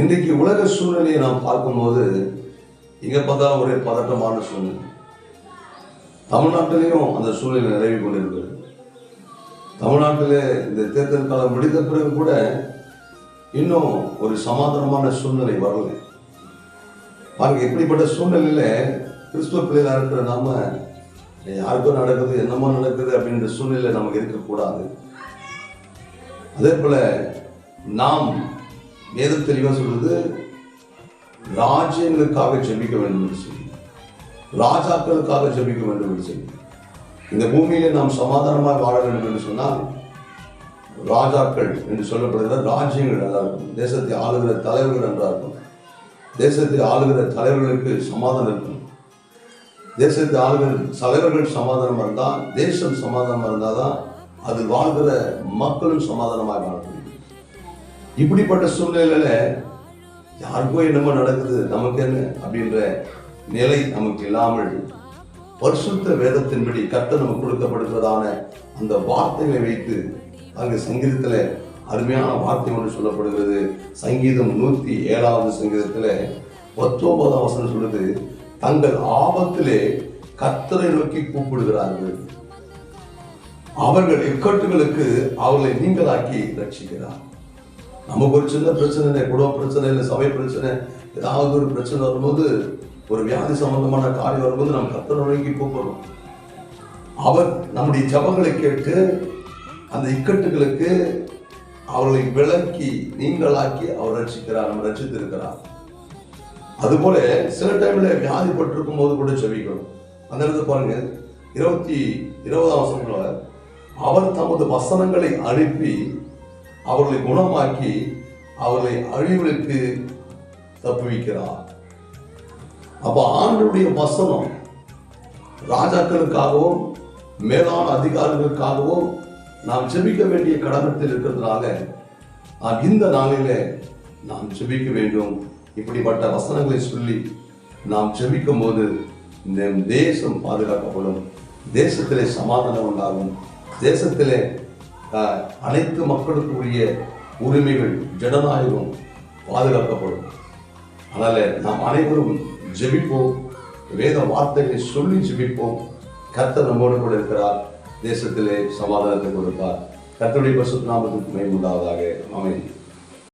இன்றைக்கு உலக சூழ்நிலையை நாம் பார்க்கும்போது இங்கே பார்த்தாலும் ஒரே பதட்டமான சூழ்நிலை. தமிழ்நாட்டிலையும் அந்த சூழ்நிலை நிலவி கொண்டிருக்கிறது. தமிழ்நாட்டில் இந்த தேர்தல் காலம் முடிந்த பிறகு கூட இன்னும் ஒரு சமாதானமான சூழ்நிலை வரல. பாருங்க, இப்படிப்பட்ட சூழ்நிலையில கிறிஸ்துவ பிள்ளைகளாக இருக்கிற நாம யாருக்கும் நடக்குது என்னமோ நடக்குது அப்படின்ற சூழ்நிலை நமக்கு இருக்கக்கூடாது. அதே போல நாம் வேதம் தெளிவாக சொல்றது, ராஜ்யங்களுக்காக ஜெபிக்க வேண்டும் என்று சொல்லி, ராஜாக்களுக்காக ஜெபிக்க வேண்டும் என்று சொல்லி, இந்த பூமியிலே நாம் சமாதானமாக வாழ வேண்டும் என்று சொன்னால் ராஜாக்கள் என்று சொல்லப்படுகிற ராஜ்யங்கள் நல்லா இருக்கும், தேசத்தை ஆளுகிற தலைவர்கள் நன்றா இருக்கும், தேசத்தை ஆளுகிற தலைவர்களுக்கு சமாதானம் இருக்கும், தேசத்தை ஆளுகிற தலைவர்கள் சமாதானம் இருந்தால், தேசம் சமாதானம் இருந்தால் தான் அது வாழ்கிற மக்களும் சமாதானமாக வாழ முடியும். இப்படிப்பட்ட சூழ்நிலையில யாருக்கோ என்னமோ நடக்குது நமக்கு என்ன அப்படின்ற நிலை நமக்கு இல்லாமல் பரிசுத்த வேதத்தின்படி கர்த்தர் நமக்கு கொடுக்கப்படுகிறதான அந்த வார்த்தைகளை வைத்து அங்கு சங்கீதத்துல அருமையான வார்த்தை ஒன்று சொல்லப்படுகிறது. சங்கீதம் 107வது சங்கீதத்துல 19ஆம் வசனம் சொல்லுது, தங்கள் ஆபத்திலே கர்த்தரை நோக்கி கூப்பிடுகிறார்கள், அவர்கள் இக்கட்டுகளுக்கு அவர்களை நீங்களாக்கி ரட்சிக்கிறார். நமக்கு ஒரு சின்ன பிரச்சனை இல்லை, குடும்ப பிரச்சனை இல்லை, சபை பிரச்சனை, ஏதாவது ஒரு பிரச்சனை வரும்போது, ஒரு வியாதி சம்பந்தமான காரியம் வரும்போது நம்ம கர்த்தரை நோக்கி கூப்பிடுறோம். அவர் நம்முடைய ஜெபங்களை கேட்டு அந்த இக்கட்டுகளுக்கு அவர்களை விலக்கி நீங்களாக்கி அவர் ரட்சிக்கிறார், நம்ம ரட்சித்திருக்கிறார். அதுபோல சில டைம்ல வியாதிப்பட்டிருக்கும் போது கூட ஜெபிக்கணும். அந்த இடத்துல பாருங்க, 20ஆம் வசனத்துல, அவர் தமது வசனங்களை அனுப்பி அவர்களை குணமாக்கி அவர்களை அழிவுகளுக்கு தப்புவிக்கிறார். அப்ப ஆண்டவருடைய வசனம் ராஜாக்களுக்காகவும் மேலான அதிகாரிகளுக்காகவும் நாம் ஜெபிக்க வேண்டிய கடமையில் இருக்கிறதுனால நாம் இந்த நாளில நாம் ஜெபிக்க வேண்டும். இப்படிப்பட்ட வசனங்களை சொல்லி நாம் ஜெபிக்கும் போது இந்த தேசம் பாதுகாக்கப்படும், தேசத்திலே சமாதானம் உண்டாகும், தேசத்திலே அனைத்து மக்களுக்கு உரிய உரிமைகள் ஜனநாயகம் பாதுகாக்கப்படும். அதனால நாம் அனைவரும் ஜெபிப்போம், வேத வார்த்தைகளை சொல்லி ஜெபிப்போம். கர்த்தர் நம்மோடு கூட இருக்கிறார், தேசத்திலே சமாதானத்தை கொடுப்பார். கர்த்தருடைய பரிசுத்த நாமத்துக்கு மகிமை உண்டாவதாக. ஆமென்.